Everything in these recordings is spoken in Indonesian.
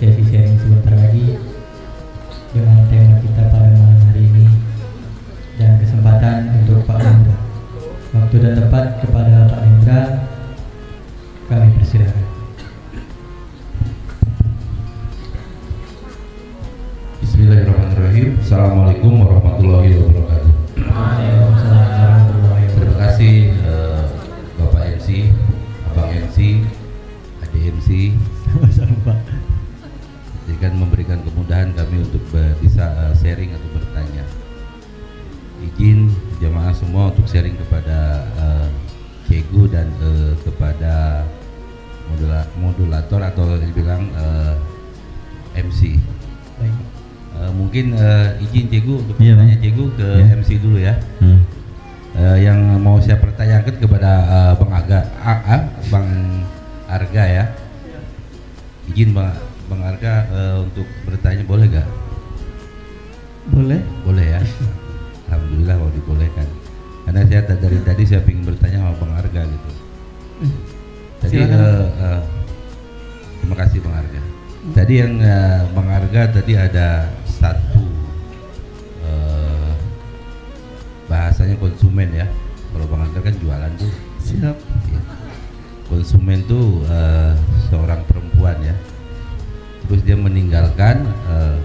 sesi sharing sebentar lagi dengan tema kita pada malam hari ini dan kesempatan untuk Pak Hendra. Waktu dan tempat kepada Pak Hendra, kami persilakan. Bismillahirrahmanirrahim. Assalamualaikum warahmatullahi wabarakatuh. Waalaikumsalam warahmatullahi wabarakatuh. Terima kasih Bapak MC, Abang MC, Adik MC. Sama-sama Pak. Jadi kan memberikan kemudahan kami untuk bisa sharing atau bertanya. Izin jamaah semua untuk sharing kepada Cegu dan kepada modulator atau dibilang MC. Baik. Mungkin izin Cegu untuk Iya, bertanya Bang. Cegu ke Iya. MC dulu ya. Yang mau saya pertanyakan kepada Bang Arga ya. Izin Bang Arga untuk bertanya, boleh gak? Boleh? Boleh ya. Alhamdulillah kalau dibolehkan. Karena saya dari tadi saya ingin bertanya sama Bang Arga gitu. Tadi terima kasih Bang Arga. Tadi yang Bang Arga tadi ada satu bahasanya konsumen ya. Kalau Bang Arga kan jualan tuh. Siap. Ya. Konsumen tuh seorang perempuan ya. Terus dia meninggalkan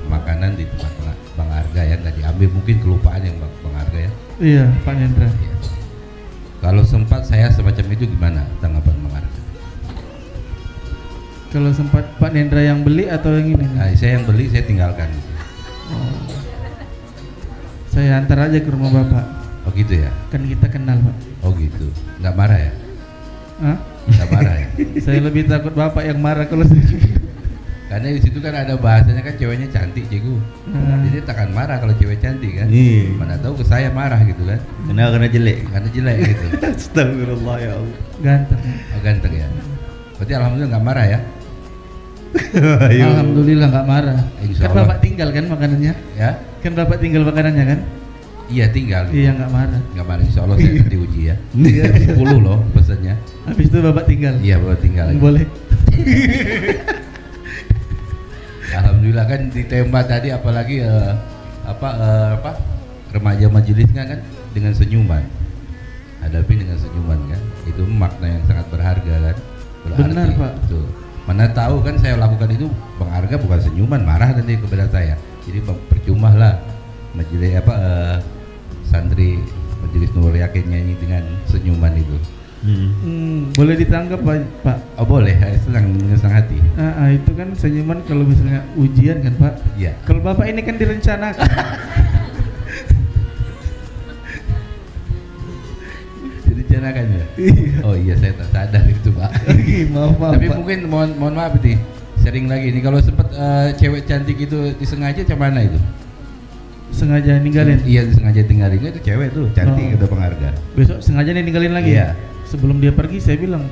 makanan di tempat Bang Arga ya, nggak diambil, mungkin kelupaan yang Bang Arga ya. Iya, Pak Hendra. Ya. Kalau sempat saya semacam itu gimana tanggapan Bang Arga? Kalau sempat Pak Hendra yang beli atau yang ini? Nah, saya yang beli, saya tinggalkan. Oh. Saya antar aja ke rumah Bapak. Oh gitu ya? Kan kita kenal Pak. Oh gitu. Nggak marah ya? Hah? Nggak marah ya? Saya lebih takut Bapak yang marah kalau saya. Karena di situ kan ada bahasanya kan ceweknya cantik, Cegu. Jadi takkan marah kalau cewek cantik kan? Iya. Mana tahu ke saya marah gitu kan? Karena jelek. Karena jelek gitu. Astagfirullah ya Allah. Ganteng. Oh, ganteng ya. Berarti alhamdulillah nggak marah ya? Alhamdulillah nggak marah. Insya Kan Allah. Bapak tinggal kan makanannya? Ya? Kan Bapak tinggal makanannya kan? Iya tinggal. Iya nggak marah. Nggak marah, insya Allah saya akan diuji ya. 10 loh pesannya. Habis itu Bapak tinggal. Iya baru tinggal lagi. Boleh. Alhamdulillah kan ditembak tadi, apalagi remaja majelis kan dengan senyuman. Hadapi dengan senyuman kan. Itu makna yang sangat berharga kan. Berarti, Benar, Pak. Betul. Mana tahu kan saya lakukan itu Bang Arga bukan senyuman, marah nanti kepada saya. Jadi percuma lah majelis santri majelis Nurul Yakin nyanyi dengan senyuman itu. Boleh ditangkap Pak. Oh boleh, senang dengan senang hati. Itu kan senyuman kalau misalnya ujian kan Pak. Iya. Kalau Bapak ini kan direncanakan. Direncanakan ya? Oh iya, saya tak sadar itu Pak. Maaf Tapi Pak. mungkin mohon maaf nih, sering lagi nih kalau sempat cewek cantik itu disengaja macam mana itu? Sengaja ninggalin. Iya, disengaja tinggalin itu cewek tuh cantik udah pengharga. Besok sengaja nih ninggalin lagi. Iya. Sebelum dia pergi saya bilang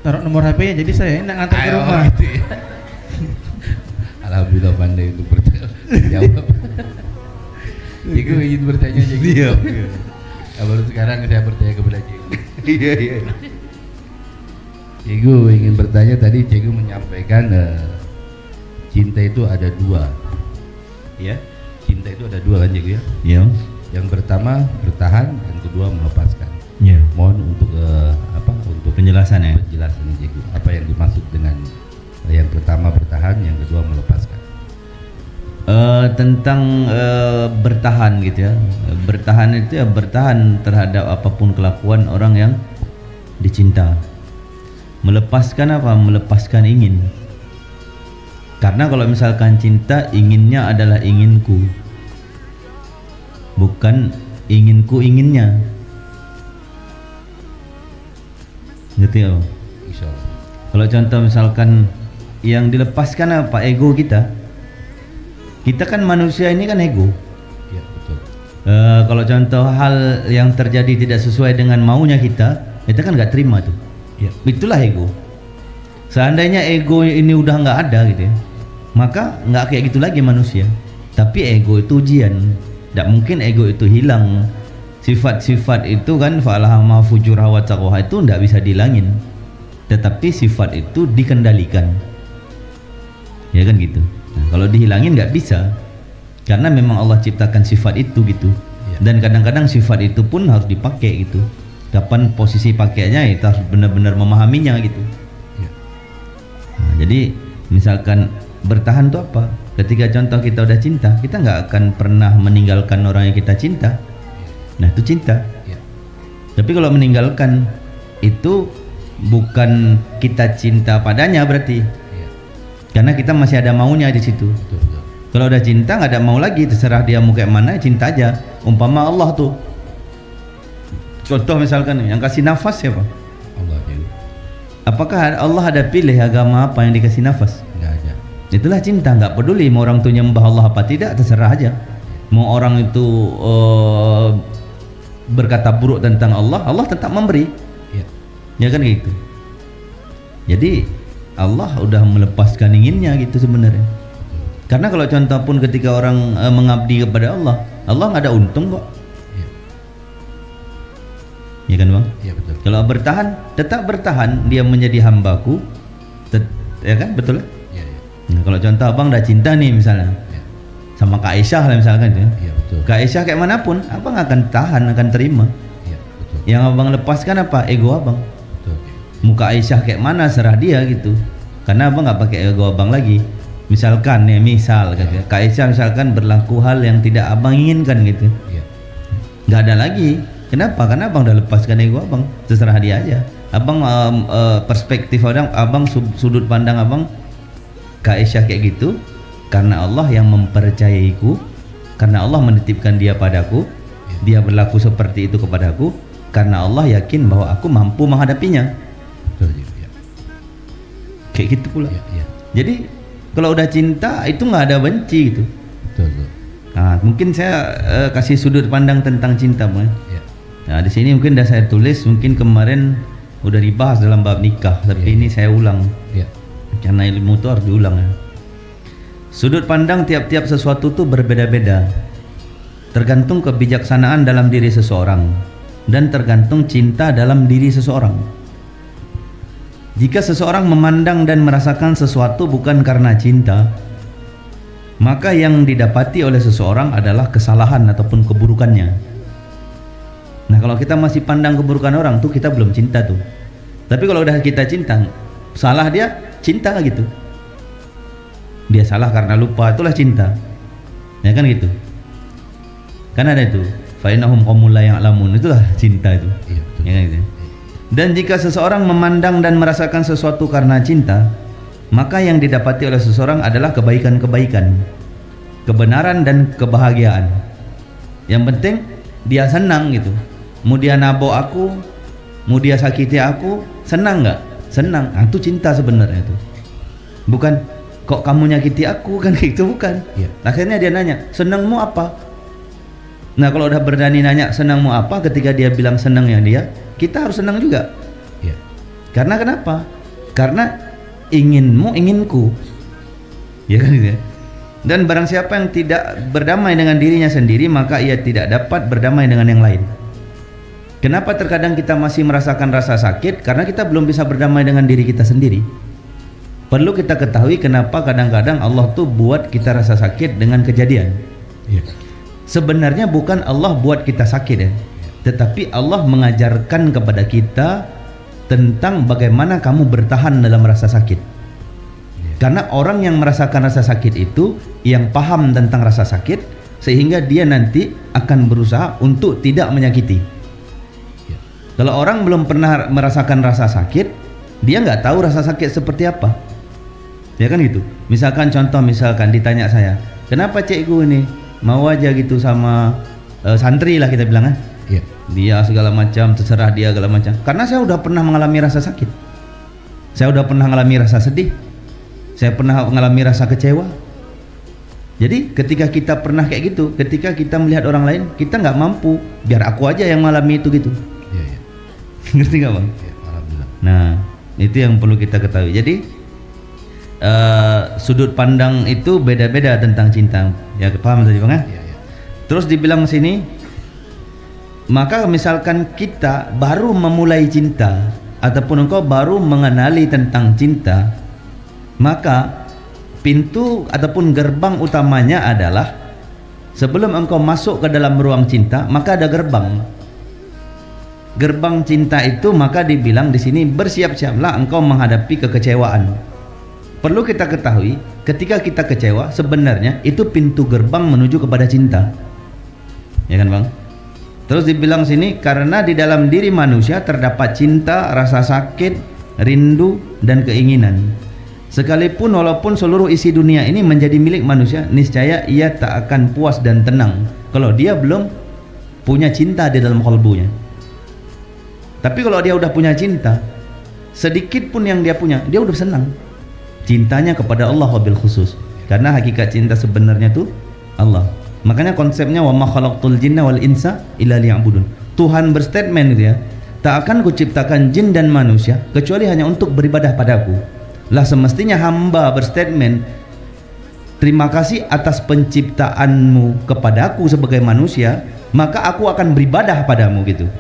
taruh nomor HP-nya, jadi saya enak ngantar ke rumah. Gitu ya. Alhamdulillah pandai untuk berjawab. Ciku ingin bertanya Ciku. Iya. Baru sekarang saya bertanya kepada Ciku. Iya. Ciku ingin bertanya, tadi Ciku menyampaikan cinta itu ada dua. Iya. Cinta itu ada dua kan Ciku ya? Iya. Yang pertama bertahan, yang kedua melepaskan. Iya. Mohon untuk untuk Penjelasan ya. penjelasan Ciku. Apa yang dimaksud dengan yang pertama bertahan, yang kedua melepaskan? Tentang bertahan gitu ya. Bertahan itu ya bertahan terhadap apapun kelakuan orang yang dicinta. Melepaskan apa? Melepaskan ingin. Karena kalau misalkan cinta, inginnya adalah inginku, bukan inginku inginnya. Gitu ya. Insya Allah. Kalau contoh misalkan yang dilepaskan apa? Ego kita. Kita kan manusia ini kan ego. Iya betul. Kalau contoh hal yang terjadi tidak sesuai dengan maunya kita kan nggak terima tuh. Iya. Itulah ego. Seandainya ego ini udah nggak ada gitu ya, maka nggak kayak gitu lagi manusia. Tapi ego itu ujian. Tidak mungkin ego itu hilang. Sifat-sifat itu kan fa'alhamaha fujuraha wa taqwaha itu tidak bisa dihilangin. Tetapi sifat itu dikendalikan. Ya kan gitu. Nah, kalau dihilangin nggak bisa, karena memang Allah ciptakan sifat itu gitu. Ya. Dan kadang-kadang sifat itu pun harus dipakai gitu. Kapan posisi pakainya, kita harus benar-benar memahaminya gitu. Ya. Nah, jadi misalkan bertahan itu apa? Ketika contoh kita udah cinta, kita nggak akan pernah meninggalkan orang yang kita cinta. Nah, itu cinta. Ya. Tapi kalau meninggalkan itu bukan kita cinta padanya berarti, Ya. karena kita masih ada maunya di situ. Betul, betul. Kalau udah cinta nggak ada mau lagi, terserah dia mau kayak mana, cinta aja. Umpama Allah tuh, contoh misalkan yang kasih nafas siapa? Allah juga. Apakah Allah ada pilih agama apa yang dikasih nafas? Nggak ada. Itulah cinta, nggak peduli mau orang tuh nyembah Allah apa tidak, terserah aja. Mau orang itu berkata buruk tentang Allah, Allah tetap memberi. Ya. Ya kan gitu. Jadi Allah udah melepaskan inginnya gitu sebenarnya. Karena kalau contoh pun ketika orang mengabdi kepada Allah, Allah nggak ada untung kok. Ya. Ya kan bang? Ya, betul. Kalau bertahan, tetap bertahan, dia menjadi hambaku. Ya kan, betul ya? Ya, ya. Nah, kalau contoh abang udah cinta nih misalnya, Ya. sama Kak Aisyah lah misalkan ya. Ya, betul. Kak Aisyah kayak manapun, abang akan tahan, akan terima. Ya, betul. Yang abang lepaskan apa? Ego abang. Betul. Muka Aisyah kayak mana serah dia gitu. Karena abang nggak pakai ego abang lagi. Misalkan ya, misal gitu. Kak Aisyah misalkan berlaku hal yang tidak abang inginkan gitu. Ya. Nggak ada lagi. Kenapa? Karena abang udah lepaskan ego abang. Terserah dia aja. Abang perspektif abang sudut pandang abang Kak Aisyah kayak gitu karena Allah yang mempercayaiku, karena Allah menitipkan dia padaku, dia berlaku seperti itu kepadaku karena Allah yakin bahwa aku mampu menghadapinya. Betul juga. Ya. Kayak gitu pula. Ya, ya. Jadi kalau udah cinta itu nggak ada benci gitu. Betul, betul. Nah, mungkin saya kasih sudut pandang tentang cinta, Bang. Ya. Nah, di sini mungkin udah saya tulis, mungkin kemarin udah dibahas dalam bab nikah, tapi Ya. ini saya ulang. Ya. Karena ilmu itu harus diulang ya. Sudut pandang tiap-tiap sesuatu itu berbeda-beda. Tergantung kebijaksanaan dalam diri seseorang dan tergantung cinta dalam diri seseorang. Jika seseorang memandang dan merasakan sesuatu bukan karena cinta, maka yang didapati oleh seseorang adalah kesalahan ataupun keburukannya. Nah, kalau kita masih pandang keburukan orang tuh kita belum cinta tuh. Tapi kalau udah kita cinta, salah dia, cinta gitu. Dia salah karena lupa, itulah cinta. Ya kan gitu. Kan ada itu, fa innahum qaumul la ya'lamun, itulah cinta itu. Iya, betul. Ya kan gitu. Dan jika seseorang memandang dan merasakan sesuatu karena cinta, maka yang didapati oleh seseorang adalah kebaikan-kebaikan, kebenaran dan kebahagiaan. Yang penting dia senang gitu. Mau dia nabok aku, mau dia sakiti aku, senang nggak? Senang. Nah, itu cinta sebenarnya itu. Bukan kok kamu nyakiti aku kan gitu, bukan. Iya. Akhirnya dia nanya, senangmu apa? Nah, kalau udah berani nanya senangmu apa, ketika dia bilang senangnya dia, kita harus senang juga. Iya. Karena kenapa? Karena inginmu inginku. Ya kan gitu ya. Dan barang siapa yang tidak berdamai dengan dirinya sendiri, maka ia tidak dapat berdamai dengan yang lain. Kenapa terkadang kita masih merasakan rasa sakit? Karena kita belum bisa berdamai dengan diri kita sendiri. Perlu kita ketahui kenapa kadang-kadang Allah tuh buat kita rasa sakit dengan kejadian. Iya. Sebenarnya bukan Allah buat kita sakit ya, tetapi Allah mengajarkan kepada kita tentang bagaimana kamu bertahan dalam rasa sakit. Karena orang yang merasakan rasa sakit itu yang paham tentang rasa sakit, sehingga dia nanti akan berusaha untuk tidak menyakiti. Kalau orang belum pernah merasakan rasa sakit, dia nggak tahu rasa sakit seperti apa. Ya kan gitu. Misalkan contoh, misalkan ditanya saya, kenapa cikgu ini mau aja gitu sama santri lah kita bilang kan? Iya. Dia segala macam, terserah dia segala macam. Karena saya udah pernah mengalami rasa sakit. Saya udah pernah mengalami rasa sedih. Saya pernah mengalami rasa kecewa. Jadi ketika kita pernah kayak gitu, ketika kita melihat orang lain, kita nggak mampu. Biar aku aja yang mengalami itu gitu. Iya, iya. Ngerti nggak bang? Iya, alhamdulillah. Nah, itu yang perlu kita ketahui. Jadi sudut pandang itu beda-beda tentang cinta. Ya, paham tadi bang? Iya, iya. Terus dibilang sini, maka misalkan kita baru memulai cinta ataupun engkau baru mengenali tentang cinta, maka pintu ataupun gerbang utamanya adalah sebelum engkau masuk ke dalam ruang cinta, maka ada gerbang. Gerbang cinta itu maka dibilang di sini bersiap-siaplah engkau menghadapi kekecewaan. Perlu kita ketahui, ketika kita kecewa sebenarnya itu pintu gerbang menuju kepada cinta. Ya kan Bang? Terus dibilang sini karena di dalam diri manusia terdapat cinta, rasa sakit, rindu dan keinginan. Sekalipun walaupun seluruh isi dunia ini menjadi milik manusia, niscaya ia tak akan puas dan tenang kalau dia belum punya cinta di dalam kalbunya. Tapi kalau dia udah punya cinta, sedikit pun yang dia punya, dia udah senang. Cintanya kepada Allah wabil khusus. Karena hakikat cinta sebenarnya itu Allah. Makanya konsepnya wa ma khalaqtul jinna wal insa illa liya'budun. Tuhan berstatement gitu ya, tak akan kuciptakan jin dan manusia kecuali hanya untuk beribadah padaku. Lah semestinya hamba berstatement, terima kasih atas penciptaanmu kepadaku sebagai manusia, maka aku akan beribadah padamu gitu.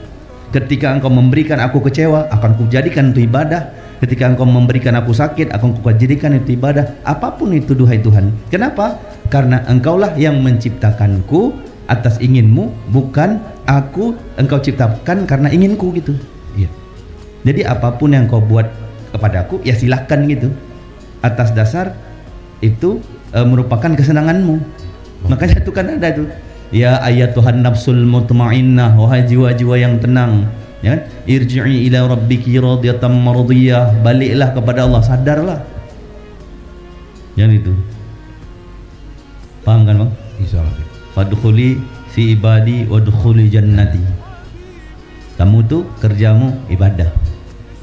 Ketika engkau memberikan aku kecewa, akan kujadikan itu ibadah. Ketika engkau memberikan aku sakit, akan kujadikan itu ibadah. Apapun itu duhai Tuhan. Kenapa? Karena engkaulah yang menciptakanku atas inginmu, bukan aku engkau ciptakan karena inginku gitu. Iya. Jadi apapun yang kau buat kepadaku, ya silahkan gitu. Atas dasar itu merupakan kesenanganmu. Makanya itu kan ada tuh. Ya ayatuhan nafsul mutmainnah, wahai jiwa-jiwa yang tenang, ya kan? Irji'i ila rabbiki radiyatan mardiyah, baliklah kepada Allah, sadarlah. Yang itu. Paham kan Bang? Insyaallah. Fadkhuli fi ibadi wadkhuli jannati. Kamu tuh kerjamu ibadah.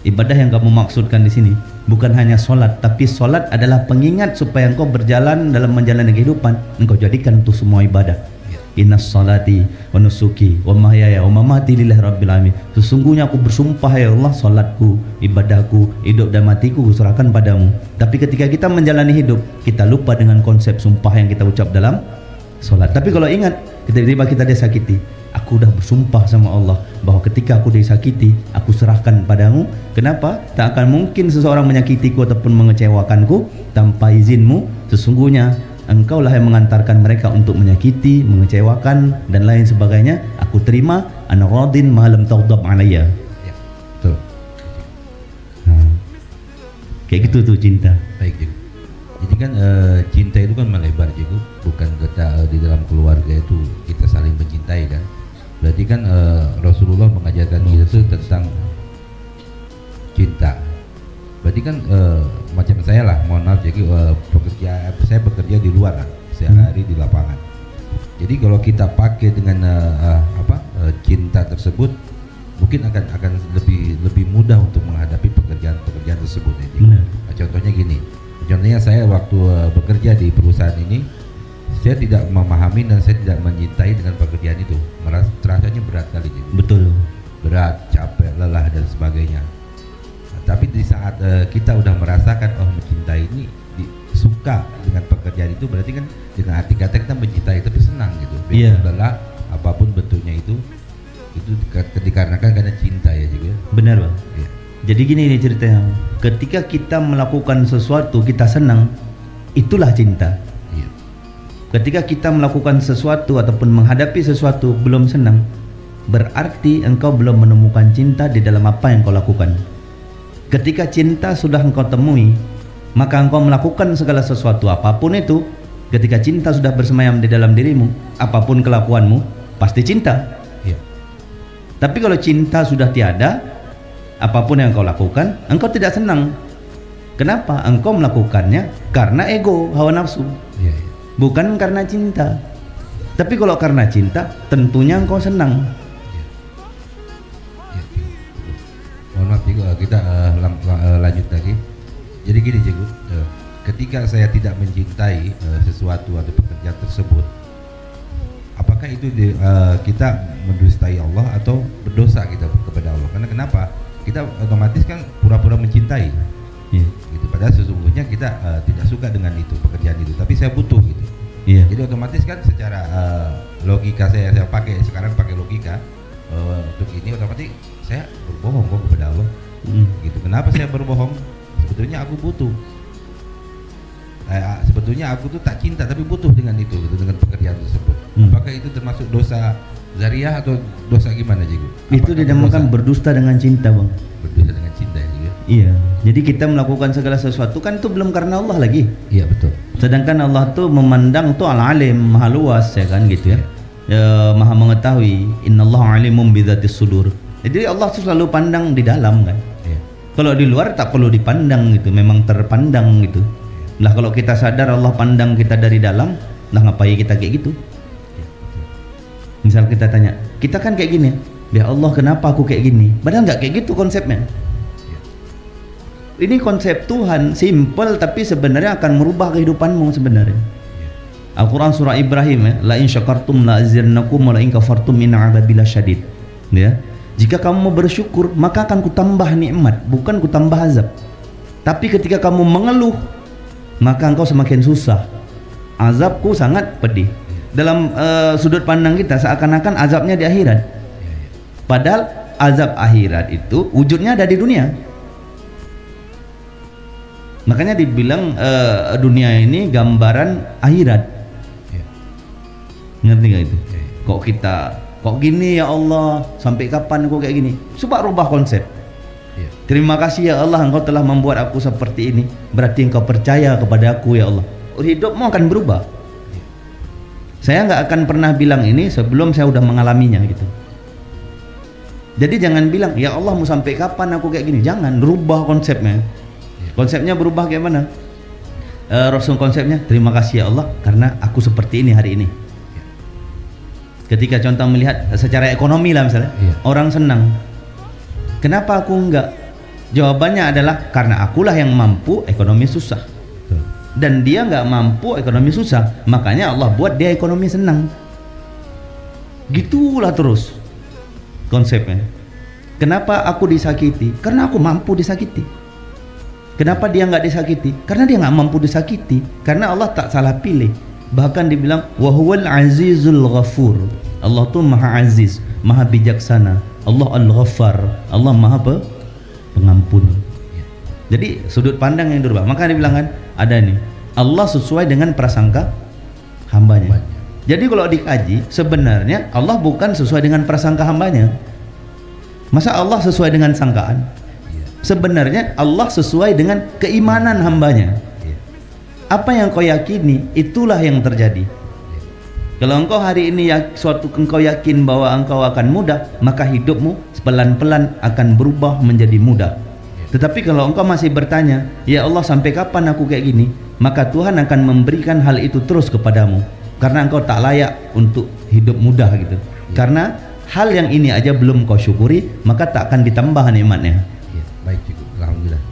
Ibadah yang kamu maksudkan di sini bukan hanya solat, tapi solat adalah pengingat supaya engkau berjalan dalam menjalani kehidupan. Engkau jadikan itu semua ibadah. Innas salati wa nusuki wa mahyaya wa mamati lillahi rabbil alamin. Sesungguhnya aku bersumpah ya Allah, salatku, ibadahku, hidup dan matiku kuserahkan padamu. Tapi ketika kita menjalani hidup, kita lupa dengan konsep sumpah yang kita ucap dalam salat. Tapi kalau ingat, tiba-tiba kita disakiti, aku udah bersumpah sama Allah bahwa ketika aku disakiti, aku serahkan padamu. Kenapa? Tak akan mungkin seseorang menyakitiku ataupun mengecewakanku tanpa izinmu. Sesungguhnya engkaulah yang mengantarkan mereka untuk menyakiti, mengecewakan dan lain sebagainya. Aku terima, ana radin ma lam taghdab alayya. Ya, betul. Kayak gitu tuh cinta. Baik, Jigu. Jadi kan cinta itu kan melebar, Jigu. Bukan kita di dalam keluarga itu kita saling mencintai kan. Berarti kan Rasulullah mengajarkan kita tuh tentang cinta. Berarti kan macam saya lah, mohon maaf, jadi saya bekerja di luar lah, sehari-hari di lapangan. Jadi kalau kita pakai dengan cinta tersebut, mungkin akan lebih mudah untuk menghadapi pekerjaan tersebut. Ya. Benar. Nah, contohnya gini, saya waktu bekerja di perusahaan ini, saya tidak memahami dan saya tidak mencintai dengan pekerjaan itu, terasanya berat kali. Jadi. Betul. Berat, capek, lelah dan sebagainya. Tapi di saat kita udah merasakan mencintai ini, suka dengan pekerjaan itu, berarti kan dengan arti kata kita mencintai tapi senang gitu. Iya. Adalah apapun bentuknya itu dikarenakan karena cinta ya juga. Benar Bang. Iya. Jadi gini nih ceritanya, ketika kita melakukan sesuatu kita senang, itulah cinta. Iya. Ketika kita melakukan sesuatu ataupun menghadapi sesuatu belum senang, berarti engkau belum menemukan cinta di dalam apa yang kau lakukan. Ketika cinta sudah engkau temui, maka engkau melakukan segala sesuatu apapun itu. Ketika cinta sudah bersemayam di dalam dirimu, apapun kelakuanmu pasti cinta. Iya. Tapi kalau cinta sudah tiada, apapun yang engkau lakukan, engkau tidak senang. Kenapa? Engkau melakukannya karena ego, hawa nafsu, Iya, iya. bukan karena cinta. Tapi kalau karena cinta, tentunya engkau senang. Mohon maaf Cikgu, kita lanjut lagi. Jadi gini Cikgu, ketika saya tidak mencintai sesuatu atau pekerjaan tersebut, apakah itu kita mendustai Allah atau berdosa kita kepada Allah? Karena kenapa? Kita otomatis kan pura-pura mencintai, gitu. Padahal sesungguhnya kita tidak suka dengan itu pekerjaan itu, tapi saya butuh gitu. Jadi otomatis kan secara logika saya pakai sekarang pakai logika untuk ini, otomatis saya berbohong kok kepada Allah. Gitu. Kenapa saya berbohong? Sebetulnya aku butuh. sebetulnya aku tuh tak cinta tapi butuh dengan itu gitu, dengan pekerjaan tersebut. Apakah itu termasuk dosa zariah atau dosa gimana Cikgu? Itu dinamakan berdusta dengan cinta, Bang. Berdosa dengan cinta ya Cikgu? Iya. Jadi kita melakukan segala sesuatu kan itu belum karena Allah lagi. Iya betul. Sedangkan Allah tuh memandang tuh al-alim, maha luas ya kan gitu ya. Maha mengetahui. Innallaha alimun bidzatis sudur. Jadi Allah tuh selalu pandang di dalam kan. Iya. Kalau di luar tak perlu dipandang gitu, memang terpandang gitu. Lah kalau kita sadar Allah pandang kita dari dalam, lah ngapain kita kayak gitu? Misal kita tanya, kita kan kayak gini, ya Allah kenapa aku kayak gini? Padahal nggak kayak gitu konsepnya. Ini konsep Tuhan simple tapi sebenarnya akan merubah kehidupanmu sebenarnya. Al-Quran surah Ibrahim ya, la in syakartum la azidannakum wa la in kafartum inna adzabi lasyadid. Ya. Jika kamu bersyukur maka akan kutambah nikmat, bukan kutambah azab. Tapi ketika kamu mengeluh maka engkau semakin susah. Azabku sangat pedih. Dalam sudut pandang kita seakan-akan azabnya di akhirat. Padahal azab akhirat itu wujudnya ada di dunia. Makanya dibilang dunia ini gambaran akhirat. Ngerti gak itu? Kok gini ya Allah, sampai kapan aku kayak gini? Coba rubah konsep. Terima kasih ya Allah, engkau telah membuat aku seperti ini. Berarti engkau percaya kepada aku ya Allah. Hidupmu akan berubah. Saya nggak akan pernah bilang ini sebelum saya udah mengalaminya gitu. Jadi jangan bilang ya Allah mau sampai kapan aku kayak gini. Jangan, rubah konsepnya. Konsepnya berubah kayak mana? Rasul konsepnya terima kasih ya Allah karena aku seperti ini hari ini. Ketika contoh melihat secara ekonomi lah misalnya, orang senang. Kenapa aku enggak? Jawabannya adalah karena akulah yang mampu, ekonomi susah. Dan dia nggak mampu, ekonomi susah. Makanya Allah buat dia ekonomi senang. Gitulah terus konsepnya. Kenapa aku disakiti? Karena aku mampu disakiti. Kenapa dia nggak disakiti? Karena dia nggak mampu disakiti. Karena Allah tak salah pilih. Bahkan dibilang wahuwal azizul ghafur. Allah tuh maha aziz, maha bijaksana. Allah al-ghaffar. Allah maha pengampun. Jadi sudut pandang yang berubah. Maka dibilang kan ada nih Allah sesuai dengan prasangka hambanya. Jadi kalau dikaji sebenarnya Allah bukan sesuai dengan prasangka hambanya. Masa Allah sesuai dengan sangkaan? Sebenarnya Allah sesuai dengan keimanan hambanya. Apa yang kau yakini itulah yang terjadi. Kalau engkau hari ini suatu engkau yakin bahwa engkau akan mudah, maka hidupmu pelan-pelan akan berubah menjadi mudah. Tetapi kalau engkau masih bertanya, ya Allah sampai kapan aku kayak gini, maka Tuhan akan memberikan hal itu terus kepadamu. Karena engkau tak layak untuk hidup mudah gitu. Karena hal yang ini aja belum kau syukuri, maka tak akan ditambah nikmatnya. Baik Cikgu, alhamdulillah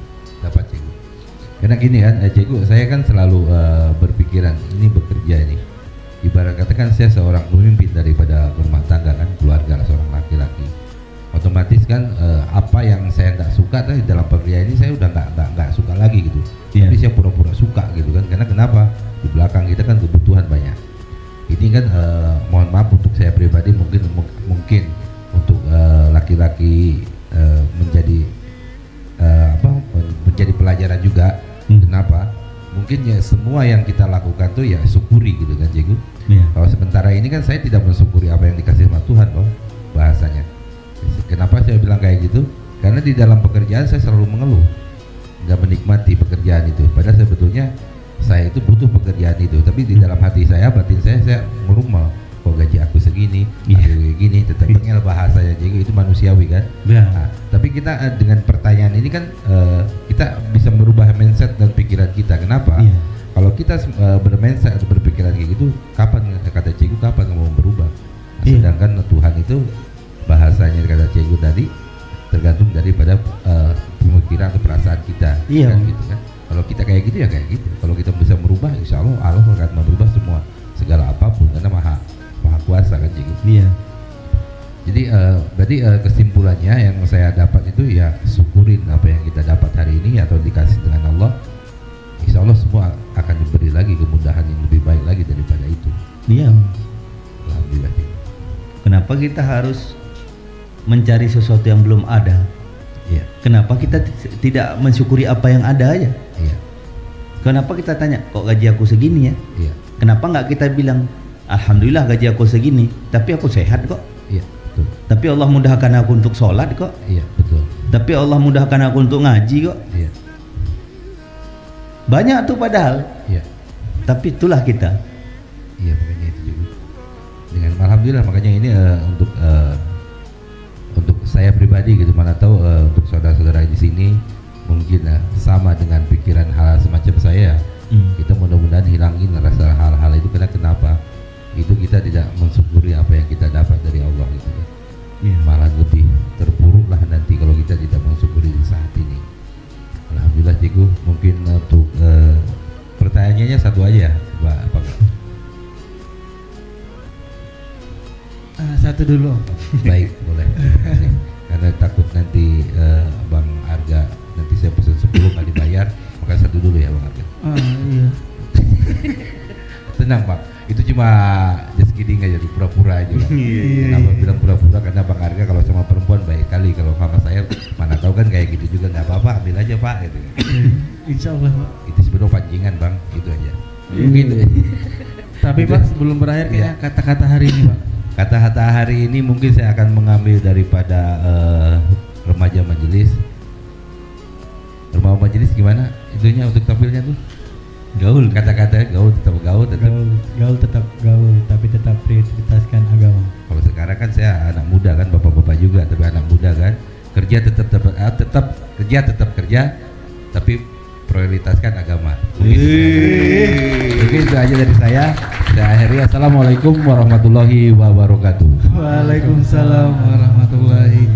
dapat Cikgu. Karena gini kan Cikgu, saya kan selalu berpikiran ini bekerja ini. Ibarat katakan saya seorang pemimpin daripada rumah tangga kan, keluarga seorang laki-laki. Otomatis kan apa yang saya nggak suka tadi dalam pekerjaan ini saya udah nggak suka lagi gitu. Tapi saya pura-pura suka gitu kan. Karena kenapa? Di belakang kita kan kebutuhan banyak. Ini kan mohon maaf untuk saya pribadi mungkin untuk laki-laki menjadi menjadi pelajaran juga. Kenapa? Mungkin ya semua yang kita lakukan tuh ya syukuri gitu kan Cikgu. Kalau sementara ini kan saya tidak mensyukuri apa yang dikasih sama Tuhan loh bahasanya. Kenapa saya bilang kayak gitu? Karena di dalam pekerjaan saya selalu mengeluh, nggak menikmati pekerjaan itu. Padahal sebetulnya saya itu butuh pekerjaan itu, tapi di dalam hati saya, batin saya merumah. Kok gaji aku segini, aku gini, tetap pengel bahasanya Cikgu, itu manusiawi kan. Nah, tapi kita dengan pertanyaan ini kan kita bisa merubah mindset dan pikiran kita. Kenapa? Kalau kita bermindset atau berpikiran kayak gitu, kapan kata Cikgu kapan mau berubah? Nah, sedangkan Tuhan itu bahasanya kata Cikgu tadi tergantung daripada pemikiran atau perasaan kita. Kan, gitu kan. Kalau kita kayak gitu ya kayak gitu. Kalau kita bisa merubah, insya Allah Allah akan merubah semua segala apapun karena maha kuasa kan Cikgu. Jadi berarti kesimpulannya yang saya dapat itu ya syukurin apa yang kita dapat hari ini atau dikasih dengan Allah. Insya Allah semua akan diberi lagi kemudahan yang lebih baik lagi daripada itu. Alhamdulillah. Kenapa kita harus mencari sesuatu yang belum ada? Kenapa kita tidak mensyukuri apa yang ada aja? Kenapa kita tanya, kok gaji aku segini ya? Iya. Kenapa nggak kita bilang, alhamdulillah gaji aku segini, tapi aku sehat kok. Iya, betul. Tapi Allah mudahkan aku untuk sholat kok. Iya, betul. Tapi Allah mudahkan aku untuk ngaji kok. Iya. Banyak tuh padahal. Iya. Tapi itulah kita. Iya, makanya itu juga. Dengan alhamdulillah, makanya ini untuk saya pribadi gitu, mana tahu untuk saudara-saudara di sini mungkin sama dengan pikiran hal semacam saya. Kita mudah-mudahan hilangin rasa hal-hal itu, karena kenapa? Itu kita tidak mensyukuri apa yang kita dapat dari Allah gitu. Malah lebih terpuruk lah nanti kalau kita tidak mensyukuri di saat ini. Alhamdulillah Ciku, mungkin untuk pertanyaannya satu aja, Pak. Satu dulu. Baik, boleh. Karena takut nanti Bang Arga nanti saya pesan 10 nggak dibayar, maka satu dulu ya Bang Arga. Iya. Tenang Pak, itu cuma just kidding aja, di pura-pura aja Bang. Kenapa bilang pura-pura? Karena Bang Arga kalau sama perempuan baik kali, kalau sama saya mana tahu kan kayak gitu juga, nggak apa-apa, ambil aja Pak gitu. Insya Allah Pak. Itu sebenarnya pancingan Bang, itu aja. Mungkin. Tapi Pak, sebelum berakhir kayaknya kata-kata hari ini Pak. Kata-kata hari ini mungkin saya akan mengambil daripada remaja majelis. Remaja majelis gimana itunya untuk tampilnya tuh? Gaul, kata-kata gaul, tetap gaul, tetap Gaul tetap gaul, tapi tetap prioritaskan agama. Kalau sekarang kan saya anak muda kan, bapak-bapak juga, tapi anak muda kan, kerja tetap kerja, tapi prioritaskan agama. Mungkin itu aja dari saya. Saya akhiri. Assalamualaikum warahmatullahi wabarakatuh. Waalaikumsalam warahmatullahi